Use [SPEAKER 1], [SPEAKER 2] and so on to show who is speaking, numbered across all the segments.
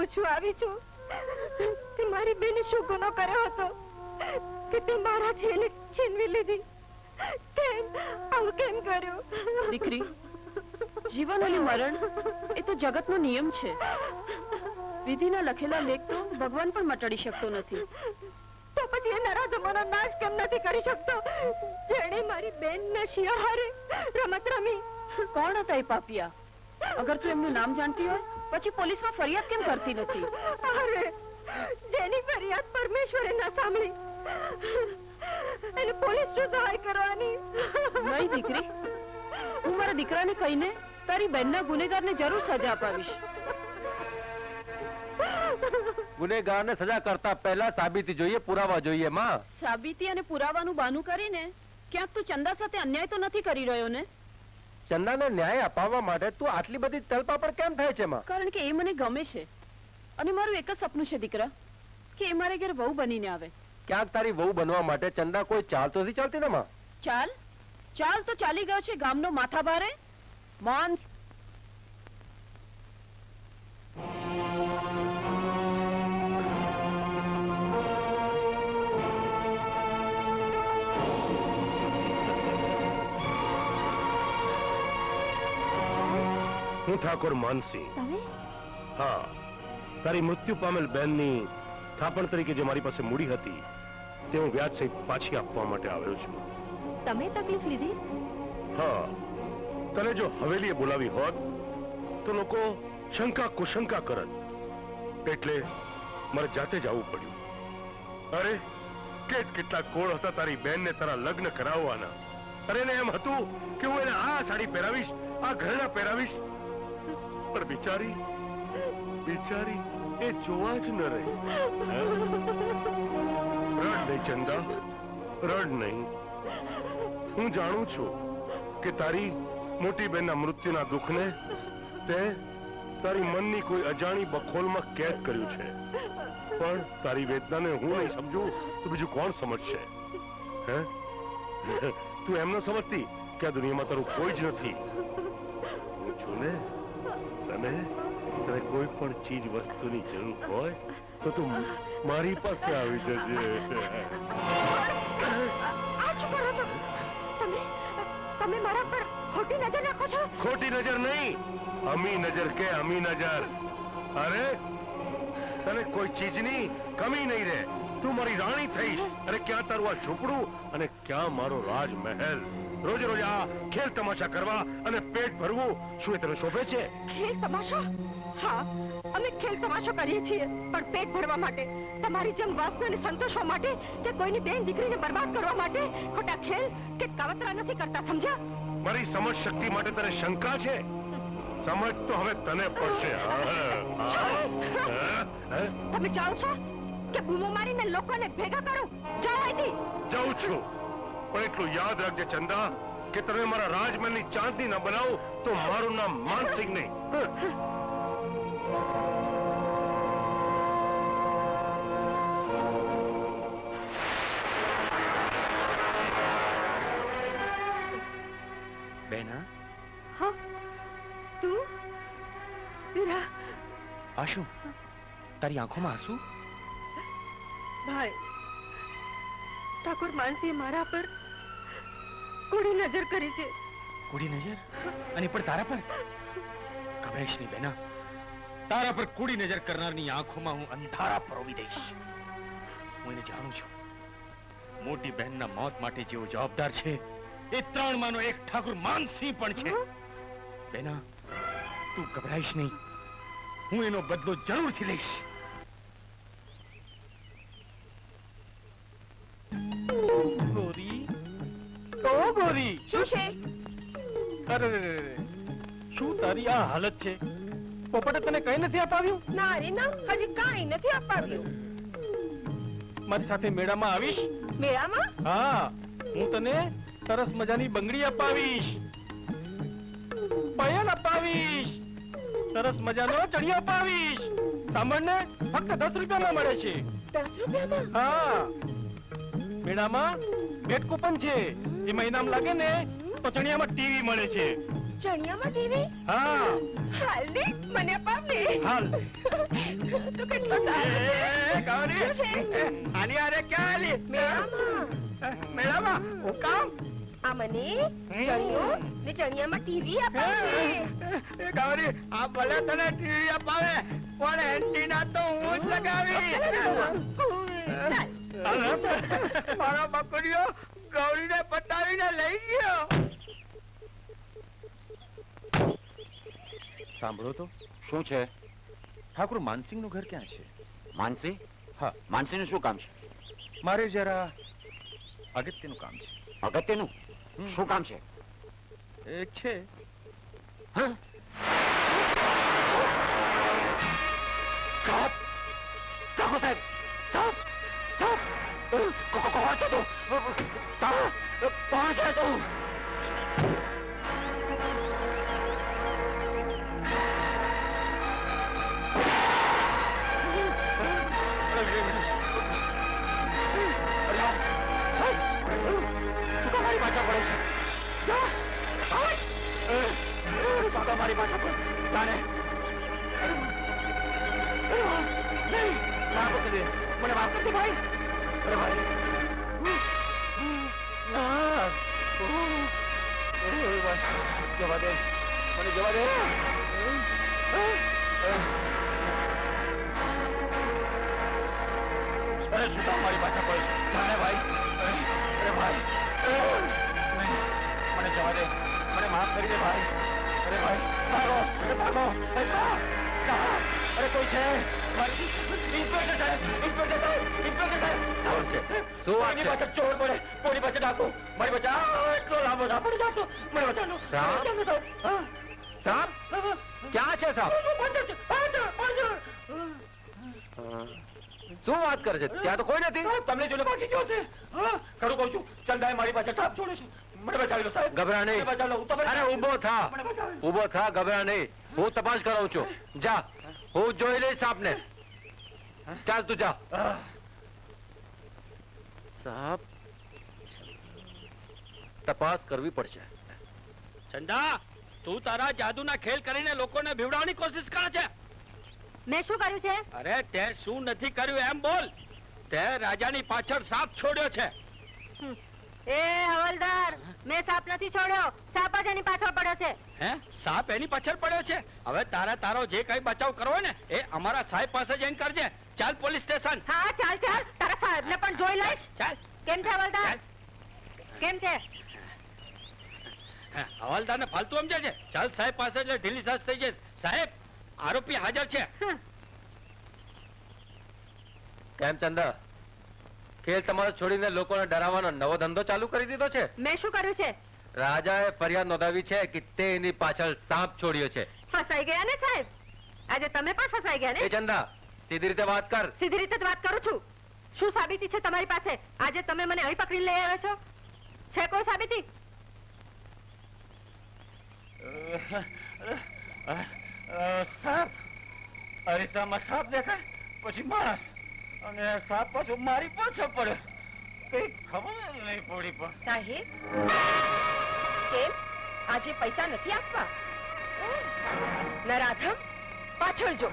[SPEAKER 1] પૂછવા આવી છું કે મારી બેને શું ગુનો કર્યો હતો કે તે મારા છેને છીનવી લીધી? કેમ આવું કેમ કર્યું?
[SPEAKER 2] દીકરી, જીવન અને મરણ એ તો જગતનો નિયમ છે. વિધિના લખેલા લેખ તો ભગવાન પણ મટાડી શકતો નથી.
[SPEAKER 1] તો પછી એ નરાધમોનો નાશ કેમ નથી કરી શકતો જેણે મારી બેનના શિયાળે રમત રમી?
[SPEAKER 2] કોણ હતા એ પાપિયા? અગર તું એમનું નામ જાણતી હોય પછી પોલીસમાં ફરિયાદ કેમ કરતી નથી?
[SPEAKER 1] અરે, જેની ફરિયાદ પરમેશ્વરે ના સાંભળી એને પોલીસ શું સહાય કરવાની?
[SPEAKER 2] નહીં દીકરી, હું મારા દીકરાને કહીને તારી બહેનના ગુનેગારને જરૂર સજા અપાવીશ.
[SPEAKER 3] ગુનેગારને સજા કરતા પહેલા સાબિતી જોઈએ, પુરાવા જોઈએ. માં,
[SPEAKER 2] સાબિતી અને પુરાવાનું બહાનું કરીને ક્યાંક તું ચંદા સાથે અન્યાય તો નથી કરી રહ્યો ને?
[SPEAKER 3] ચંદાને ન્યાય અપાવવા માટે તું આટલી બધી તલપાપડ કેમ થાય છે માં?
[SPEAKER 2] કારણ કે એ મને ગમે છે અને મારું એક જ સપનું છે દીકરા, કે એ મારે ઘેર વહુ બનીને આવે.
[SPEAKER 3] ક્યાંક તારી વહુ બનવા માટે ચંદા કોઈ ચાલ તો નથી ચાલતી ને માં?
[SPEAKER 2] ચાલ ચાલ તો ચાલી ગયો છે ગામનો માથા ભારે માન.
[SPEAKER 4] હું ઠાકોર માનસિંહ. હા, તારી મૃત્યુ પામેલ બેનની થાપણ તરીકે જે મારી પાસે મૂડી હતી તે હું વ્યાજ સહિત પાછી આપવા માટે આવ્યો છું.
[SPEAKER 1] તમે તકલીફ લીધી?
[SPEAKER 4] હા, તને જો હવેલીએ બોલાવી હોત તો લોકો શંકા કુશંકા કરત, એટલે મારે જાતે જ આવવું પડ્યું. અરે, કેટલા કોળ હતા તારી બેનને તારા લગ્ન કરાવવાના. અરે ને એમ હતું કે હું એને આ સાડી પહેરાવીશ, આ ઘરેણા પહેરાવીશ, પણ બિચારી એ જોવા જ ન રહી. રડ નહીં ચંદા, રડ નહીં. હું જાણું છું કે તારી મોટી બહેનના મૃત્યુના દુઃખને તે તારી મનની કોઈ અજાણી બખોલમાં કેદ કર્યું છે, પણ તારી વેદનાને હું નહીં સમજું તો બીજું કોણ સમજશે? હે, તું એમ ન સમજતી કે આ દુનિયામાં તારું કોઈ જ નથી? હું છું ને. તને કોઈ પણ ચીજ વસ્તુની જરૂર હોય તો તું મારી પાસે આવી જજે.
[SPEAKER 1] તમે મારા પર ખોટી નજર નાખો છો.
[SPEAKER 4] ખોટી નજર નહીં, અમી નજર કે અમી નજર. અરે, તને કોઈ ચીજની કમી નહીં રહે. તું મારી રાણી થઈશ. અરે, ક્યાં તારું આ ઝૂંપડું અને ક્યાં મારો રાજમહેલ. રોજ રોજ આ ખેલ તમાશા કરવા અને પેટ ભરવું, શું એ તને શોભે છે?
[SPEAKER 1] ખેલ તમાશા? હા, અમે ખેલ તમાશો કરીએ છીએ, પણ પેટ ભરવા માટે, તમારી જેમ વાસનાને સંતોષવા માટે કે કોઈની બેન દીકરીને બરબાદ કરવા માટે ખોટા ખેલ કે કાવતરા નથી કરતા, સમજ્યા?
[SPEAKER 4] મારી સમજ શક્તિ માટે તને શંકા છે? સમજ તો હવે તને પડશે.
[SPEAKER 1] તમે જાઓ છો કે બૂમો મારીને લોકોને ભેગા કરો? જાઓ અહીંથી.
[SPEAKER 4] જાઉં છું, પણ એટલું યાદ રાખજે ચંદા કે તમે મારા રાજમહેલની ચાંદની ન બનાવો તો મારું નામ માનસિંહ નહીં.
[SPEAKER 5] બેના.
[SPEAKER 1] હા, તું? વીરા,
[SPEAKER 5] આ શું? તારી આંખોમાં આંસુ?
[SPEAKER 1] ભાઈ, ઠાકોર માનસીએ મારા પર કુડી નજર કરી છે.
[SPEAKER 5] કુડી નજર? અને પણ તારા પર? ગભરાઈશ નહીં બેના, તારા પર કુડી નજર કરનારની આંખોમાં હું અંધારા પરોવી દઈશ. હું એને જાણું છું. મોટી બહેનના મોત માટે જેવો જવાબદાર છે એ ત્રણમાંનો એક ઠાકોર માનસિંહ પણ છે. બેના, તું ગભરાઈશ નહીં, હું એનો બદલો જરૂરથી લઈશ. ગોરી, ઓ ગોરી,
[SPEAKER 1] શું છે?
[SPEAKER 5] અરે શું તારી આ હાલત છે? પોપટે તને કઈ નથી અપાવ્યું?
[SPEAKER 1] ના રે ના, હજી કાંઈ નથી અપાવ્યું.
[SPEAKER 5] મારી સાથે મેળામાં આવીશ?
[SPEAKER 1] મેળામાં?
[SPEAKER 5] હા, હું તને સરસ મજાની બંગડી અપાવીશ, પાયલ અપાવીશ, સરસ મજાનો ચણિયો અપાવીશ. સાંભળને, ફક્ત 10 રૂપિયામાં મળે છે.
[SPEAKER 1] 10 રૂપિયામાં?
[SPEAKER 5] હા, મેળામાં ભેટ કૂપન છે. એમાં ઇનામ લાગે ને તો ચણિયામાં ટીવી મળે છે.
[SPEAKER 1] ચણિયામાં ટીવી
[SPEAKER 5] હા
[SPEAKER 1] હાલ ને મને અપાવ ને
[SPEAKER 5] હાલ
[SPEAKER 1] તો કેટલો સારો
[SPEAKER 5] ગૌરી
[SPEAKER 1] છે
[SPEAKER 5] આની આરે ક્યાં આલી મેળામાં હું કામ
[SPEAKER 1] આ મને ચણિયો ને ચણિયામાં ટીવી અપાવ છે
[SPEAKER 5] ગૌરી આ ભલે તને ટીવી અપાવે પણ એન્ટીના તો હું જ લગાવી મારો બકરીઓ ગૌરીને પતાવીને લઈ ગયો.
[SPEAKER 3] સાંભળો તો શું છે?
[SPEAKER 5] ઠાકુર માનસિંહ નું ઘર ક્યાં છે?
[SPEAKER 3] માનસી?
[SPEAKER 5] હા.
[SPEAKER 3] માનસી નું શું કામ છે?
[SPEAKER 5] મારે જરા અગત્યનું કામ છે.
[SPEAKER 3] અગત્યનું શું કામ છે?
[SPEAKER 5] એક છે.
[SPEAKER 3] સાહેબ ઠાકોર સાહેબ સાહેબ સાહેબ કોણ છે તું? સાહેબ કોણ છે તું? મારી પાછા પડે છે મારી પાછા પડે જાણે માફ કરી દે મને માફ કરી દે ભાઈ. અરે ભાઈ જવા દે મને જવા દે. અરે શું કામ મારી પાછા પડે જાણે ભાઈ. અરે ભાઈ મને જવા દે મને માફ કરી દે ભાઈ. અરે ભાઈ ભાગો ભાગો. અરે કોઈ છે? ઇન્સ્પેક્ટર સાહેબ ઇન્સ્પેક્ટર સાહેબ ઇન્સ્પેક્ટર સાહેબ શું વાત છે? પાછળ ચોર પડે કોની પાછળ ડાકુ મારી બચાવ એટલો લાંબો ના પડે જાતો મને બચાવો. સાહેબ ક્યાં છે સાહેબ? શું વાત કરે છે? ત્યાં તો કોઈ નથી. તમને જોઈને ભાગી ગયો છે. ખરું કહું છું ચંદાએ મારી પાછળ સાપ છોડે છે. મને બચાવી લો સાહેબ. ગભરા નહીં. અરે ઉભો થા ઉભો થા ગભરા નહીં. હું તપાસ કરાવું છું. જા હું જોઈ લઈશ સાપને. ચાલ તું જા. સાહેબ તપાસ કરવી પડશે.
[SPEAKER 5] ચંદા તું તારા જાદુના ખેલ કરીને લોકોને ભીવડાવવાની કોશિશ કરે છે.
[SPEAKER 1] મેં શું કર્યું છે?
[SPEAKER 5] અરે તે શું નથી કર્યું એમ બોલ. તે રાજાની પાછળ સાપ છોડ્યો છે.
[SPEAKER 1] એ હવલદાર મેં સાપ નથી છોડ્યો સાપ જ એની પાછળ પડ્યો છે.
[SPEAKER 5] હે સાપ એની પાછળ પડ્યો છે? હવે તારો જે કઈ બચાવ કરવો હોય ને એ અમારા સાહેબ પાસે જઈને કરજે. ચાલ પોલીસ સ્ટેશન.
[SPEAKER 1] હા ચાલ ચાલ તારા સાહેબને પણ જોઈ લઈશ.
[SPEAKER 5] ચાલ.
[SPEAKER 1] કેમ છે હવલદાર? કેમ છે?
[SPEAKER 5] હવાલદાર ને ફાલતુ સમજે છે. ચાલ સાહેબ પાસે એટલે ઢીલી સાસ થઈ જશે. સાહેબ આરોપી હાજર છે.
[SPEAKER 3] કેમ ચંદા ખેલ તમારો છોડીને લોકોને ડરાવવાનો નવો ધંધો ચાલુ કરી દીધો છે?
[SPEAKER 1] મેં શું કર્યું છે?
[SPEAKER 3] રાજાએ ફરિયાદ નોંધાવી છે કે તે એની પાછળ સાપ છોડ્યો છે.
[SPEAKER 1] ફસાઈ ગયા ને સાહેબ? આજે તમે પણ ફસાઈ ગયા ને?
[SPEAKER 3] એ ચંદા સીધી રીતે વાત કર.
[SPEAKER 1] સીધી રીતે જ વાત કરું છું. શું સાબિતી છે તમારી પાસે? આજે તમે મને અહીં પકડી લઈ આવ્યા છો. છે કોઈ સાબિતી?
[SPEAKER 5] સાપ અરીસામાં સાપ દેખાય પછી માણસ અને સાપ પાછો મારી પાછળ પડ્યો. કઈ ખબર નહીં પડી. પણ
[SPEAKER 1] સાહેબ કેમ આજે પૈસા નથી આપવા? નરાધમ પાછળ જો.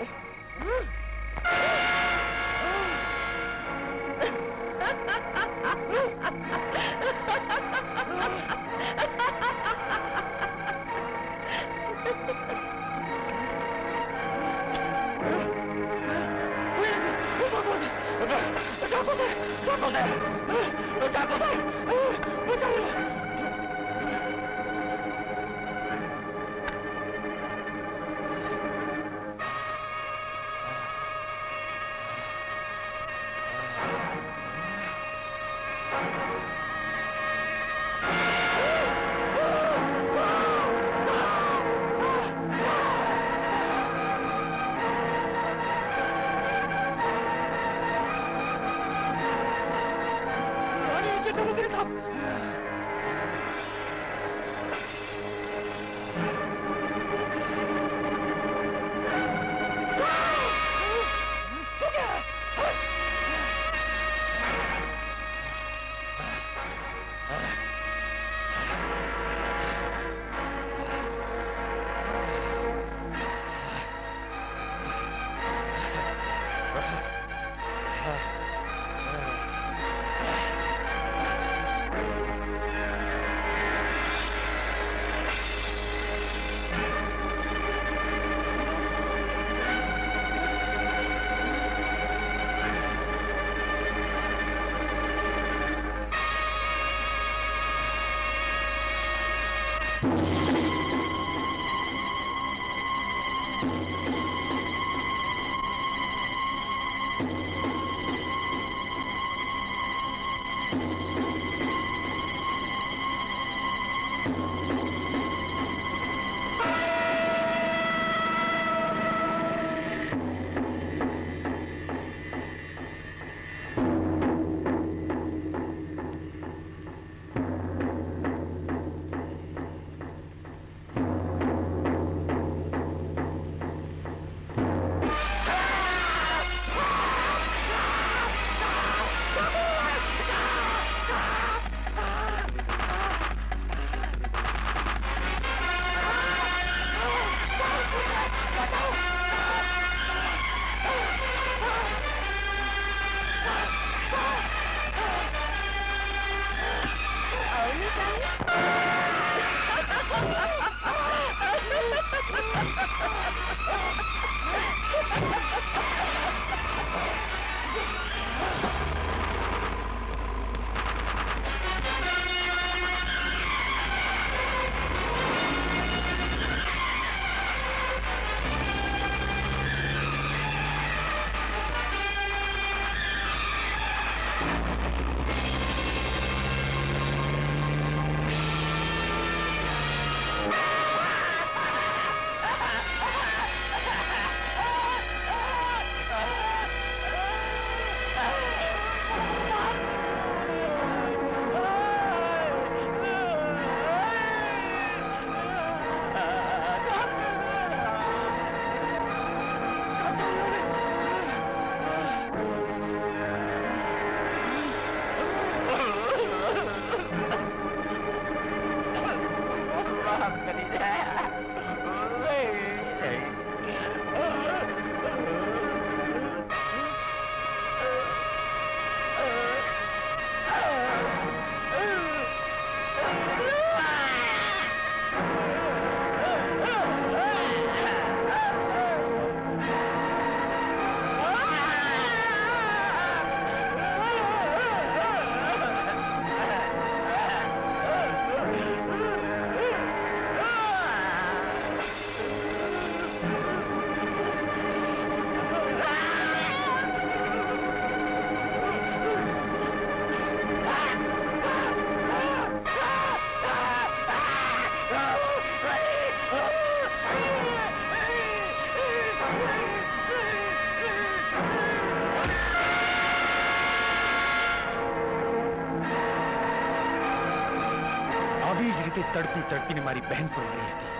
[SPEAKER 5] આવી જ રીતે તડપી તડપીને મારી બહેન પડી રહી હતી.